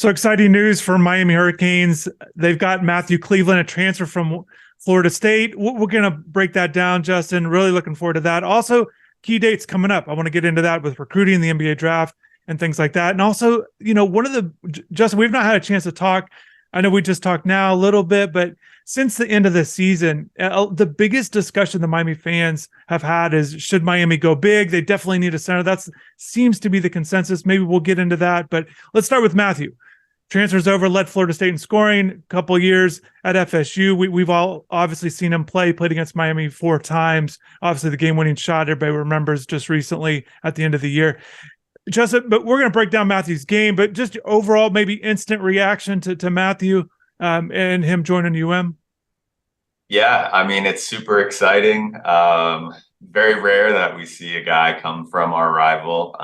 So exciting news for Miami Hurricanes. They've got Matthew Cleveland, a transfer from Florida State. We're going to break that down, Justin. Really looking forward to that. Also, key dates coming up. I want to get into that with recruiting, the NBA draft, and things like that. And also, Justin, we've not had a chance to talk. I know we just talked now a little bit, but since the end of the season, the biggest discussion the Miami fans have had is, should Miami go big? They definitely need a center. That seems to be the consensus. Maybe we'll get into that, but let's start with Matthew. Transfers over, led Florida State in scoring a couple years at FSU. We've all obviously seen him played against Miami 4 times. Obviously, the game-winning shot everybody remembers just recently at the end of the year. Justin, but we're going to break down Matthew's game, but just overall, maybe instant reaction to Matthew and him joining UM. Yeah, I mean, it's super exciting. Very rare that we see a guy come from our rival,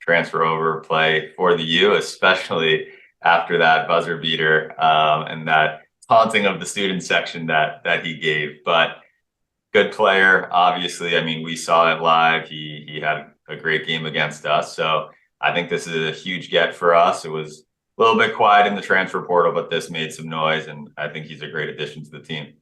transfer over, play for the U, especially after that buzzer beater and that taunting of the student section that he gave. But good player, obviously. I mean, we saw it live. He had a great game against us. So I think this is a huge get for us. It was a little bit quiet in the transfer portal, but this made some noise, and I think he's a great addition to the team.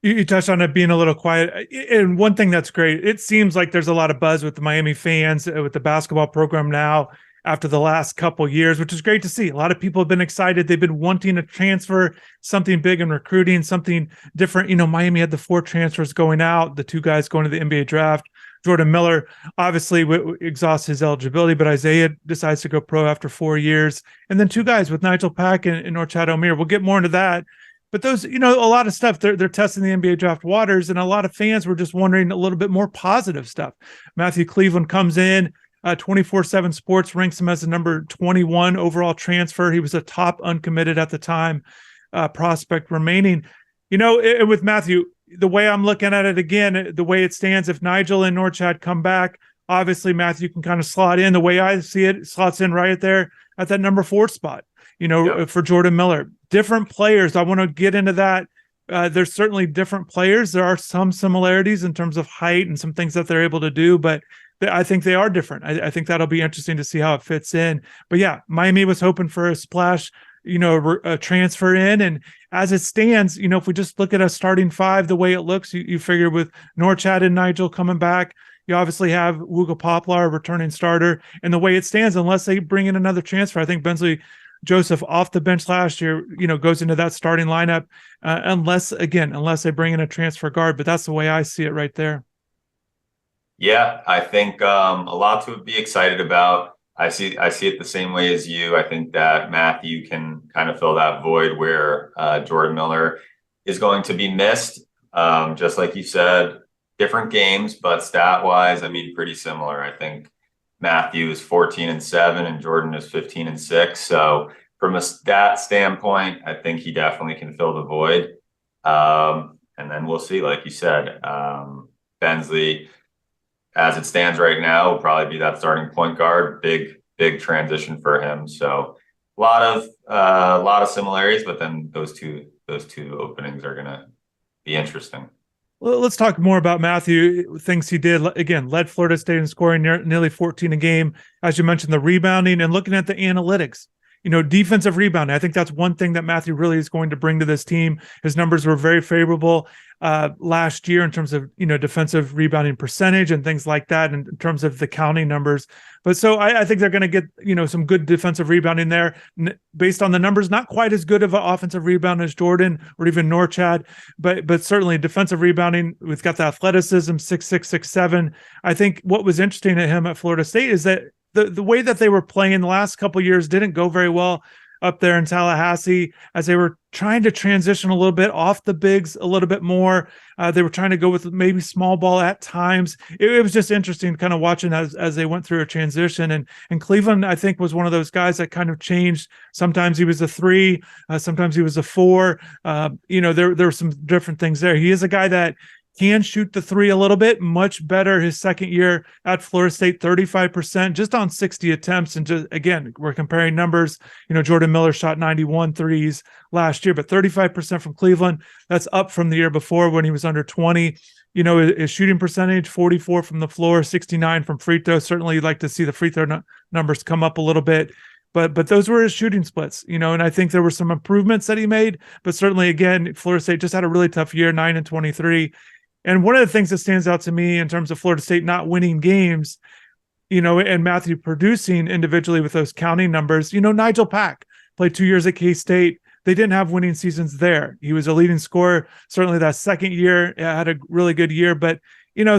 You touched on it being a little quiet. And one thing that's great, it seems like there's a lot of buzz with the Miami fans, with the basketball program now after the last couple of years, which is great to see. A lot of people have been excited. They've been wanting to transfer something big in recruiting, something different. Miami had the 4 transfers going out, the 2 guys going to the NBA draft. Jordan Miller obviously exhausts his eligibility, but Isaiah decides to go pro after 4 years. And then 2 guys with Nigel Pack and Norchad Omier. We'll get more into that. But those, a lot of stuff, they're testing the NBA draft waters, and a lot of fans were just wondering a little bit more positive stuff. Matthew Cleveland comes in, 24/7 Sports ranks him as the number 21 overall transfer. He was a top uncommitted at the time prospect remaining. With Matthew, the way I'm looking at it again, the way it stands, if Nigel and Norchad come back, obviously Matthew can kind of slot in. The way I see it, slots in right there at that number 4 spot, for Jordan Miller. Different players. I want to get into that. There's certainly different players. There are some similarities in terms of height and some things that they're able to do, but I think they are different. I think that'll be interesting to see how it fits in. But yeah, Miami was hoping for a splash, a transfer in. And as it stands, if we just look at a starting 5, the way it looks, you figure with Norchad and Nigel coming back, you obviously have Wooga Poplar, returning starter. And the way it stands, unless they bring in another transfer, I think Bensley Joseph off the bench last year, goes into that starting lineup, unless they bring in a transfer guard. But that's the way I see it right there. Yeah, I think a lot to be excited about. I see it the same way as you. I think that Matthew can kind of fill that void where Jordan Miller is going to be missed. Just like you said, different games, but stat-wise, I mean, pretty similar. I think Matthew is 14-7 and Jordan is 15-6. So from a stat standpoint, I think he definitely can fill the void. And then we'll see, like you said, Bensley, as it stands right now, will probably be that starting point guard. Big transition for him. So a lot of similarities, but then those two openings are going to be interesting. Well, let's talk more about Matthew, things he did. Again, led Florida State in scoring nearly 14 a game. As you mentioned, the rebounding and looking at the analytics. Defensive rebounding. I think that's one thing that Matthew really is going to bring to this team. His numbers were very favorable last year in terms of, defensive rebounding percentage and things like that, and in terms of the counting numbers. But so I think they're going to get, some good defensive rebounding there based on the numbers. Not quite as good of an offensive rebound as Jordan or even Norchad, but certainly defensive rebounding. We've got the athleticism, 6'6", 6'7". I think what was interesting at him at Florida State is that the way that they were playing the last couple of years didn't go very well up there in Tallahassee, as they were trying to transition a little bit off the bigs a little bit more. They were trying to go with maybe small ball at times. It was just interesting kind of watching as they went through a transition. And Cleveland, I think, was one of those guys that kind of changed. Sometimes he was a 3, sometimes he was a 4. There were some different things there. He is a guy that can shoot the 3 a little bit, much better his second year at Florida State, 35%, just on 60 attempts. And just, again, we're comparing numbers. Jordan Miller shot 91 threes last year, but 35% from Cleveland. That's up from the year before when he was under 20. His shooting percentage, 44 from the floor, 69 from free throw. Certainly you'd like to see the free throw numbers come up a little bit. but those were his shooting splits, and I think there were some improvements that he made, but certainly again, Florida State just had a really tough year, 9-23. And one of the things that stands out to me in terms of Florida State not winning games, and Matthew producing individually with those counting numbers, Nigel Pack played 2 years at K-State. They didn't have winning seasons there. He was a leading scorer. Certainly that second year had a really good year, but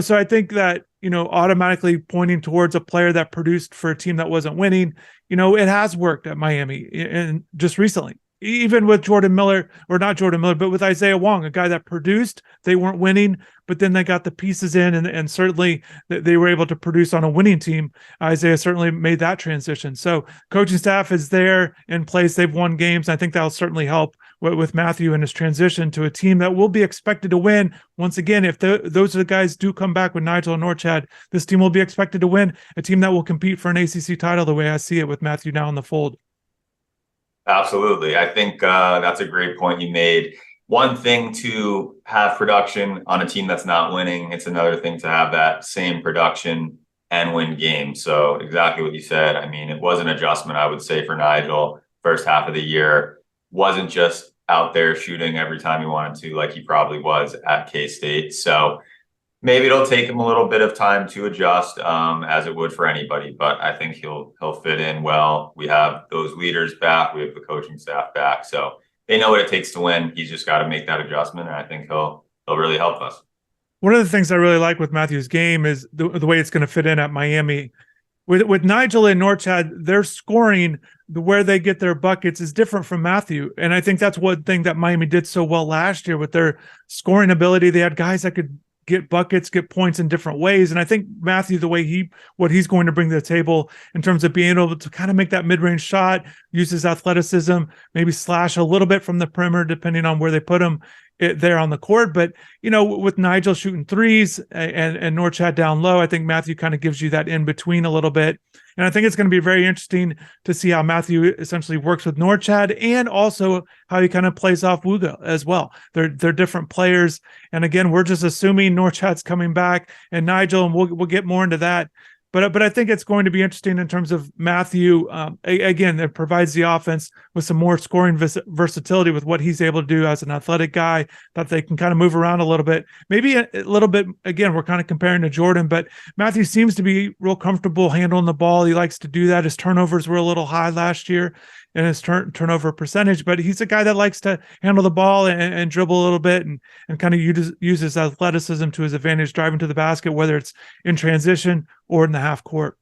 so I think that, automatically pointing towards a player that produced for a team that wasn't winning, it has worked at Miami and just recently, even with Jordan Miller, or not Jordan Miller, but with Isaiah Wong, a guy that produced, they weren't winning, but then they got the pieces in, and certainly they were able to produce on a winning team. Isaiah certainly made that transition. So coaching staff is there in place. They've won games. I think that'll certainly help with Matthew and his transition to a team that will be expected to win. Once again, if those are the guys do come back with Nigel and Norchad, this team will be expected to win, a team that will compete for an ACC title the way I see it with Matthew now in the fold. Absolutely. I think that's a great point you made. One thing to have production on a team that's not winning, it's another thing to have that same production and win games. So exactly what you said. I mean, it was an adjustment, I would say, for Nigel first half of the year. Wasn't just out there shooting every time he wanted to, like he probably was at K-State. So maybe it'll take him a little bit of time to adjust, as it would for anybody, but I think he'll fit in well. We have those leaders back. We have the coaching staff back. So they know what it takes to win. He's just got to make that adjustment, and I think he'll really help us. One of the things I really like with Matthew's game is the way it's going to fit in at Miami. With Nigel and Norchad, their scoring, where they get their buckets, is different from Matthew. And I think that's one thing that Miami did so well last year with their scoring ability. They had guys that could get buckets, get points in different ways. And I think Matthew, the way what he's going to bring to the table in terms of being able to kind of make that mid-range shot, use his athleticism, maybe slash a little bit from the perimeter, depending on where they put him there on the court. But, with Nigel shooting threes and Norchad down low, I think Matthew kind of gives you that in between a little bit. And I think it's going to be very interesting to see how Matthew essentially works with Norchad, and also how he kind of plays off Wooga as well. They're different players. And again, we're just assuming Norchad's coming back and Nigel, and we'll get more into that. But I think it's going to be interesting in terms of Matthew. Again, it provides the offense with some more scoring versatility with what he's able to do as an athletic guy, that they can kind of move around a little bit. Maybe a little bit, again, we're kind of comparing to Jordan, but Matthew seems to be real comfortable handling the ball. He likes to do that. His turnovers were a little high last year in his turnover percentage, but he's a guy that likes to handle the ball and dribble a little bit, and kind of uses athleticism to his advantage, driving to the basket, whether it's in transition or in the half court.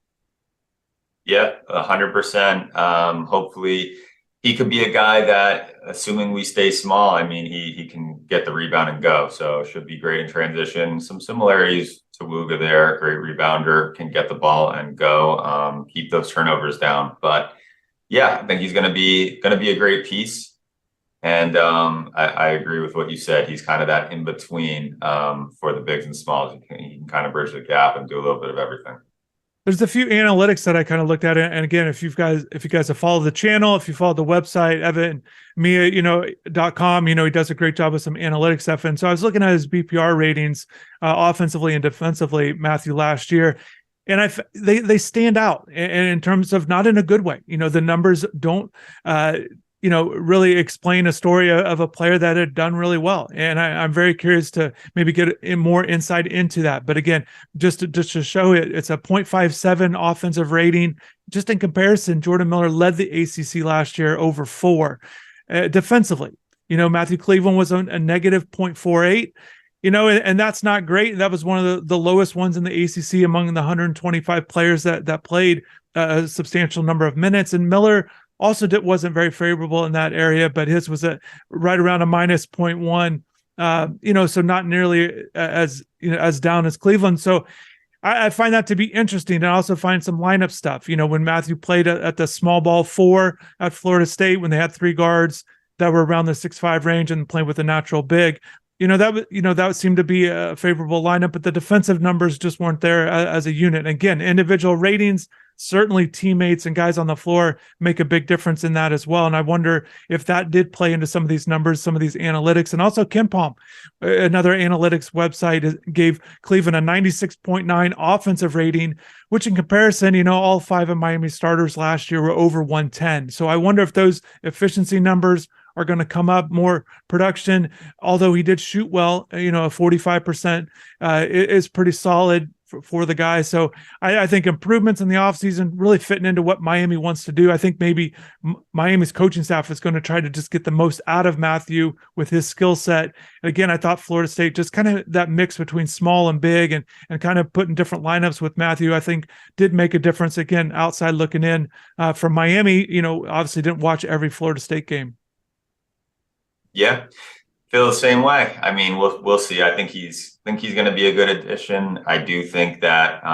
Yeah, 100%. Hopefully he could be a guy that, assuming we stay small, I mean, he can get the rebound and go. So should be great in transition. Some similarities to Wooga there. Great rebounder, can get the ball and go, keep those turnovers down. But yeah, I think he's going to be a great piece. And I agree with what you said. He's kind of that in between for the bigs and smalls. He can kind of bridge the gap and do a little bit of everything. There's a few analytics that I kind of looked at, and again, if you guys have followed the channel, if you followed the website, evanmia.com, he does a great job with some analytics stuff. And so I was looking at his BPR ratings, offensively and defensively, Matthew, last year. And they stand out, and in terms of not in a good way. The numbers don't, really explain a story of a player that had done really well. And I'm very curious to maybe get more insight into that. But again, just to show it, it's a 0.57 offensive rating. Just in comparison, Jordan Miller led the ACC last year over 4 defensively. Matthew Cleveland was a negative 0.48. And that's not great. That was one of the lowest ones in the ACC among the 125 players that played a substantial number of minutes. And Miller also wasn't very favorable in that area, but his was right around a minus 0.1. So not nearly as down as Cleveland. So I find that to be interesting, and I also find some lineup stuff. When Matthew played at the small ball 4 at Florida State, when they had 3 guards that were around the 6'5" range and playing with a natural big. That seemed to be a favorable lineup, but the defensive numbers just weren't there as a unit. Again, individual ratings certainly teammates and guys on the floor make a big difference in that as well. And I wonder if that did play into some of these numbers, some of these analytics. And also KenPom, another analytics website, gave Cleveland a 96.9 offensive rating, which in comparison, all 5 of Miami's starters last year were over 110. So I wonder if those efficiency numbers are going to come up, more production, although he did shoot well, a 45% is pretty solid for the guy. So I think improvements in the offseason really fitting into what Miami wants to do. I think maybe Miami's coaching staff is going to try to just get the most out of Matthew with his skill set. And again, I thought Florida State, just kind of that mix between small and big and kind of putting different lineups with Matthew, I think did make a difference. Again, outside looking in from Miami, obviously didn't watch every Florida State game. Yeah, feel the same way. I mean, we'll see. I think he's going to be a good addition. I do think that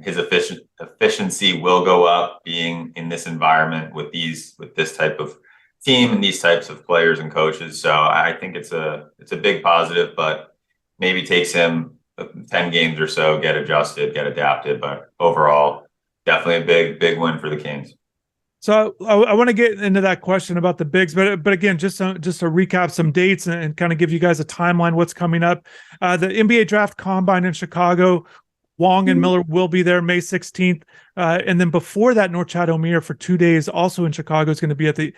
his efficiency will go up being in this environment with this type of team and these types of players and coaches. So I think it's a big positive, but maybe takes him 10 games or so, get adjusted, get adapted. But overall, definitely a big win for the Kings. So I want to get into that question about the bigs, but again, just to recap some dates and kind of give you guys a timeline, what's coming up. The NBA Draft Combine in Chicago, Wong and Miller will be there May 16th. And then before that, Norchad Omier for 2 days, also in Chicago, is going to be at the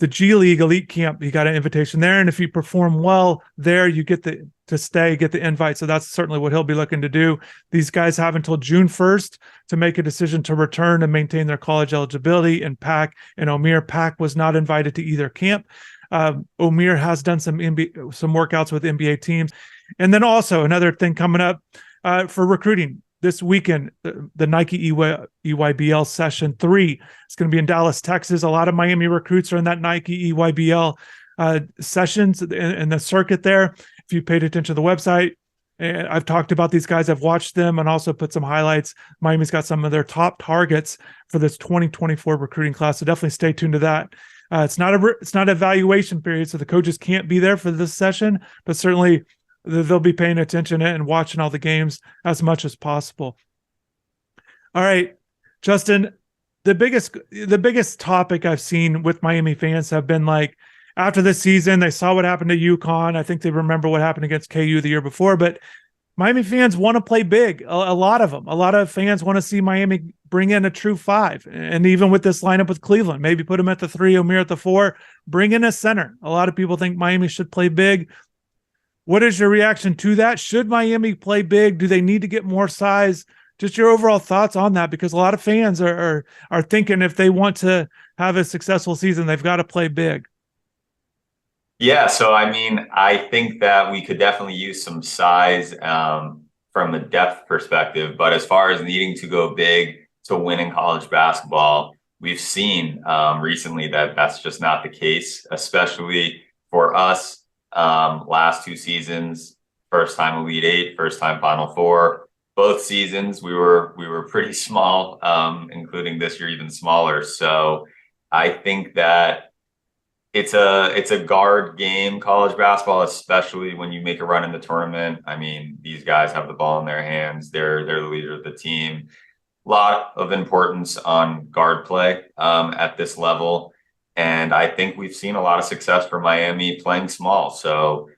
G League Elite Camp. You got an invitation there. And if you perform well there, you get to stay, get the invite. So that's certainly what he'll be looking to do. These guys have until June 1st to make a decision to return and maintain their college eligibility. And Pack and Omier, Pack was not invited to either camp. Omier has done some workouts with NBA teams. And then also another thing coming up for recruiting. This weekend, the Nike EYBL Session 3 is going to be in Dallas, Texas. A lot of Miami recruits are in that Nike EYBL sessions in the circuit there. If you paid attention to the website, and I've talked about these guys, I've watched them and also put some highlights. Miami's got some of their top targets for this 2024 recruiting class. So definitely stay tuned to that. It's not an evaluation period, so the coaches can't be there for this session, but certainly they'll be paying attention and watching all the games as much as possible. All right, Justin, the biggest topic I've seen with Miami fans have been like, after this season, they saw what happened to UConn. I think they remember what happened against KU the year before, but Miami fans want to play big. A lot of them. A lot of fans want to see Miami bring in a true 5. And even with this lineup with Cleveland, maybe put them at the 3, Omier at the 4, bring in a center. A lot of people think Miami should play big. What is your reaction to that? Should Miami play big? Do they need to get more size? Just your overall thoughts on that, because a lot of fans are thinking if they want to have a successful season, they've got to play big. Yeah, so I mean, I think that we could definitely use some size from a depth perspective, but as far as needing to go big to win in college basketball, we've seen recently that that's just not the case, especially for us. Last 2 seasons, first time Elite 8, first time Final 4. Both seasons we were pretty small, including this year even smaller. So I think that it's a guard game, college basketball, especially when you make a run in the tournament. I mean, these guys have the ball in their hands. They're the leader of the team. A lot of importance on guard play at this level. And I think we've seen a lot of success for Miami playing small. So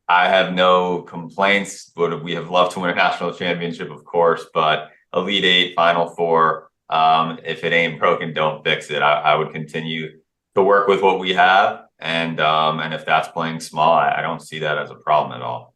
I have no complaints. Would we have loved to win a national championship, of course, but Elite 8, Final 4, if it ain't broken, don't fix it. I would continue to work with what we have. And if that's playing small, I don't see that as a problem at all.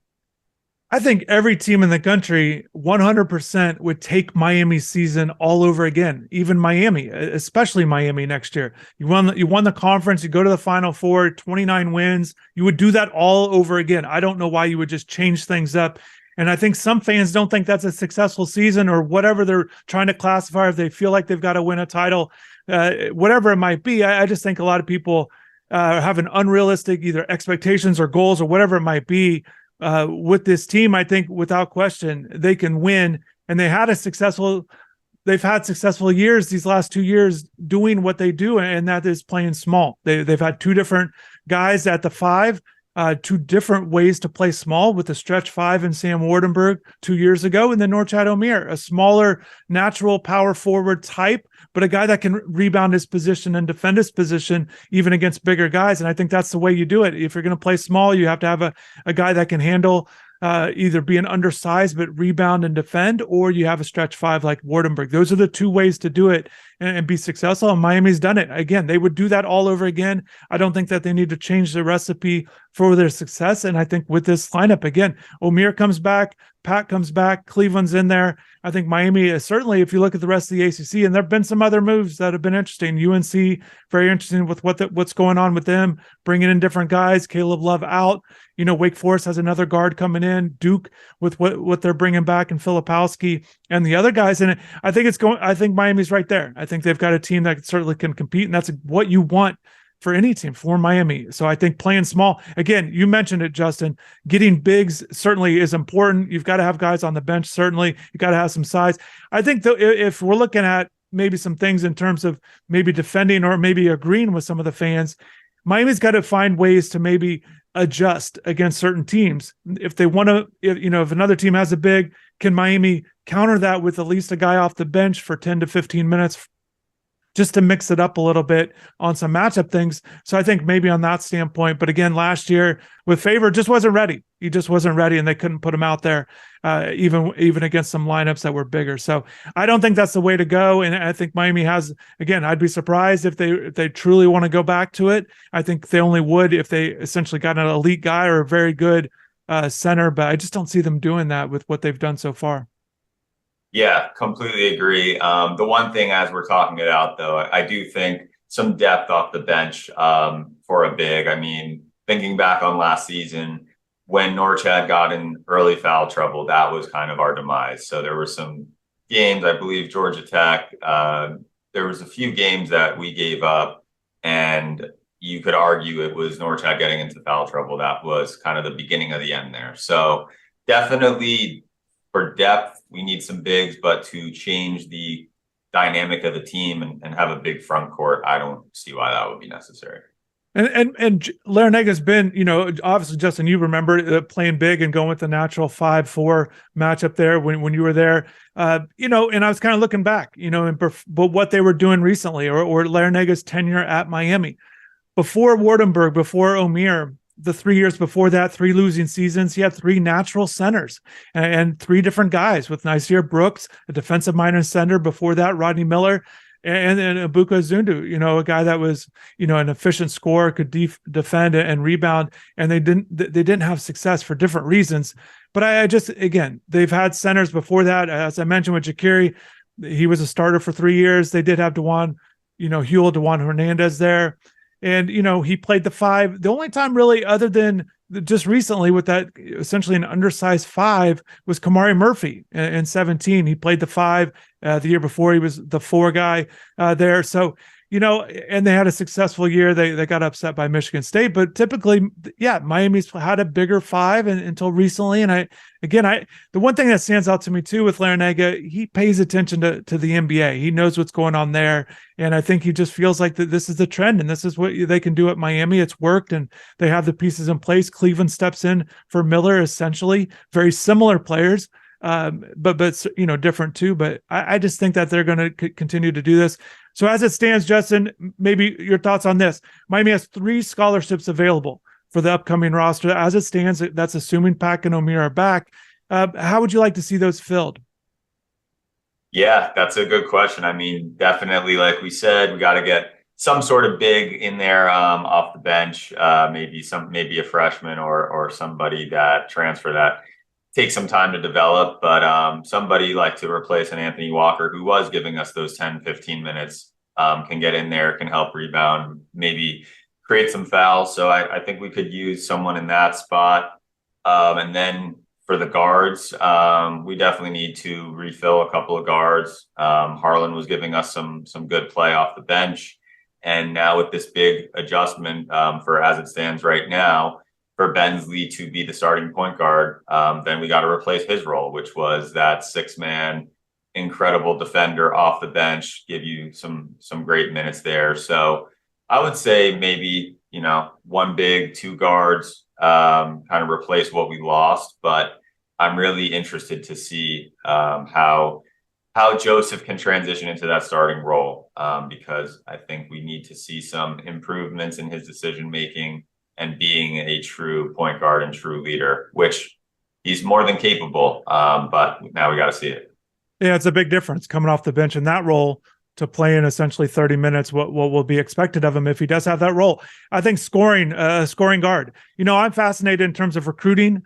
I think every team in the country 100% would take Miami's season all over again, even Miami, especially Miami next year. You won the conference, you go to the Final Four, 29 wins. You would do that all over again. I don't know why you would just change things up. And I think some fans don't think that's a successful season or whatever they're trying to classify, if they feel like they've got to win a title, whatever it might be. I just think a lot of people have an unrealistic either expectations or goals or whatever it might be. With this team, I think without question they can win, and they've had successful years these last 2 years doing what they do, and that is playing small. They've had 2 different guys at the 5 two different ways to play small with the stretch five and Sam Wardenberg 2 years ago, and then Norchad Omier, a smaller, natural power forward type, but a guy that can rebound his position and defend his position even against bigger guys. And I think that's the way you do it. If you're going to play small, you have to have a guy that can handle either being undersized but rebound and defend, or you have a stretch five like Wardenberg. Those are the two ways to do it and be successful. And Miami's done it. Again, they would do that all over again. I don't think that they need to change the recipe for their success. And I think with this lineup, again, Omier comes back, Pat comes back, Cleveland's in there. I think Miami is certainly, if you look at the rest of the ACC, and there have been some other moves that have been interesting. UNC, very interesting with what's going on with them, bringing in different guys. Caleb Love out. Wake Forest has another guard coming in. Duke with what they're bringing back, and Filipowski and the other guys. And I think Miami's right there. I think they've got a team that certainly can compete, and that's what you want for any team, for Miami. So I think playing small, again, you mentioned it, Justin, getting bigs certainly is important. You've got to have guys on the bench. Certainly you got to have some size. I think though, if we're looking at maybe some things in terms of maybe defending or maybe agreeing with some of the fans, Miami's got to find ways to maybe adjust against certain teams. If they want to, if another team has a big, can Miami counter that with at least a guy off the bench for 10 to 15 minutes just to mix it up a little bit on some matchup things? So I think maybe on that standpoint, but again, last year with Favor just wasn't ready. He just wasn't ready, and they couldn't put him out there even against some lineups that were bigger. So I don't think that's the way to go. And I think Miami has, again, I'd be surprised if they truly want to go back to it. I think they only would if they essentially got an elite guy or a very good center, but I just don't see them doing that with what they've done so far. Yeah, completely agree. The one thing as we're talking it out, though, I do think some depth off the bench for a big. I mean, thinking back on last season, when Norchad got in early foul trouble, that was kind of our demise. So there were some games, I believe Georgia Tech, there was a few games that we gave up, and you could argue it was Norchad getting into foul trouble. That was kind of the beginning of the end there. So definitely for depth, we need some bigs, but to change the dynamic of the team and have a big front court, I don't see why that would be necessary. And Larrañaga's been, obviously, Justin, you remember playing big and going with the natural 5-4 matchup there when you were there, and I was kind of looking back, but what they were doing recently or Larrañaga's tenure at Miami. Before Wardenberg, before Omier, the 3 years before that, 3 losing seasons, he had 3 natural centers and 3 different guys with Nasir Brooks, a defensive minded center. Before that, Rodney Miller and Abuka Zundu, a guy that was, an efficient scorer, could defend and rebound. And they didn't have success for different reasons. But I just, again, they've had centers before that. As I mentioned with Jakiri, he was a starter for 3 years. They did have Dewan Hernandez there. And, he played the 5. The only time really, other than just recently with that essentially an undersized 5, was Kamari Murphy in 17. He played the 5 the year before. He was the 4 guy there. So, and they had a successful year. They got upset by Michigan State, but typically, Miami's had a bigger 5 until recently. And the one thing that stands out to me too with Larrañaga, he pays attention to the NBA. He knows what's going on there. And I think he just feels like that this is the trend and this is what they can do at Miami. It's worked and they have the pieces in place. Cleveland steps in for Miller, essentially very similar players. But different too. But I just think that they're going to continue to do this. So as it stands, Justin, maybe your thoughts on this. Miami has 3 scholarships available for the upcoming roster. As it stands, that's assuming Pack and Omier are back. How would you like to see those filled? Yeah, that's a good question. I mean, definitely, like we said, we got to get some sort of big in there off the bench, maybe a freshman or somebody that transfer that take some time to develop, but somebody like to replace an Anthony Walker who was giving us those 10, 15 minutes, can get in there, can help rebound, maybe create some fouls. So I think we could use someone in that spot. And then for the guards, we definitely need to refill a couple of guards. Harlan was giving us some good play off the bench. And now with this big adjustment for as it stands right now, for Bensley to be the starting point guard, then we got to replace his role, which was that 6-man incredible defender off the bench, give you some great minutes there. So I would say maybe one big, two guards, kind of replace what we lost. But I'm really interested to see how Joseph can transition into that starting role, because I think we need to see some improvements in his decision making and being a true point guard and true leader, which he's more than capable. But now we got to see it. Yeah, it's a big difference coming off the bench in that role to play in essentially 30 minutes. What will be expected of him if he does have that role? I think scoring guard. I'm fascinated in terms of recruiting,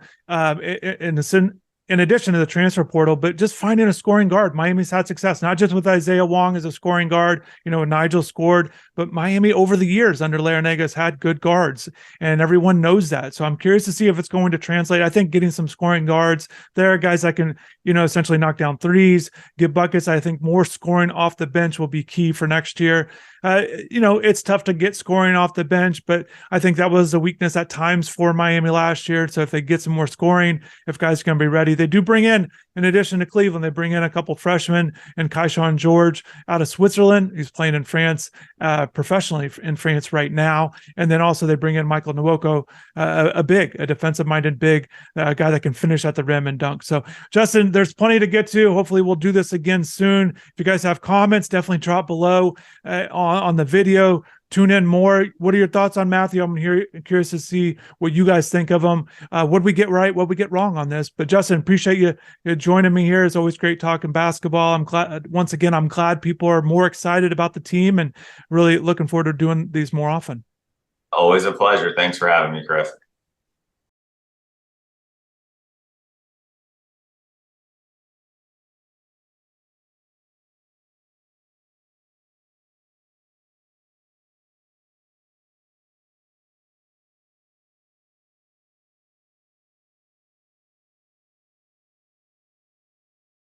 in addition to the transfer portal, but just finding a scoring guard. Miami's had success, not just with Isaiah Wong as a scoring guard, Nigel scored, but Miami over the years under Larinaga has had good guards, and everyone knows that. So I'm curious to see if it's going to translate. I think getting some scoring guards there, guys that can, essentially knock down threes, get buckets. I think more scoring off the bench will be key for next year. It's tough to get scoring off the bench, but I think that was a weakness at times for Miami last year. So if they get some more scoring, if guys can be ready, they do bring in addition to Cleveland, they bring in a couple freshmen and Kaishan George out of Switzerland. He's playing in France, professionally in France right now. And then also they bring in Michael Nwoko, a defensive-minded big, guy that can finish at the rim and dunk. So, Justin, there's plenty to get to. Hopefully we'll do this again soon. If you guys have comments, definitely drop below on the video. Tune in more. What are your thoughts on Matthew? I'm curious to see what you guys think of him. What we get right, what we get wrong on this. But Justin, appreciate you joining me here. It's always great talking basketball. I'm glad people are more excited about the team and really looking forward to doing these more often. Always a pleasure. Thanks for having me, Chris.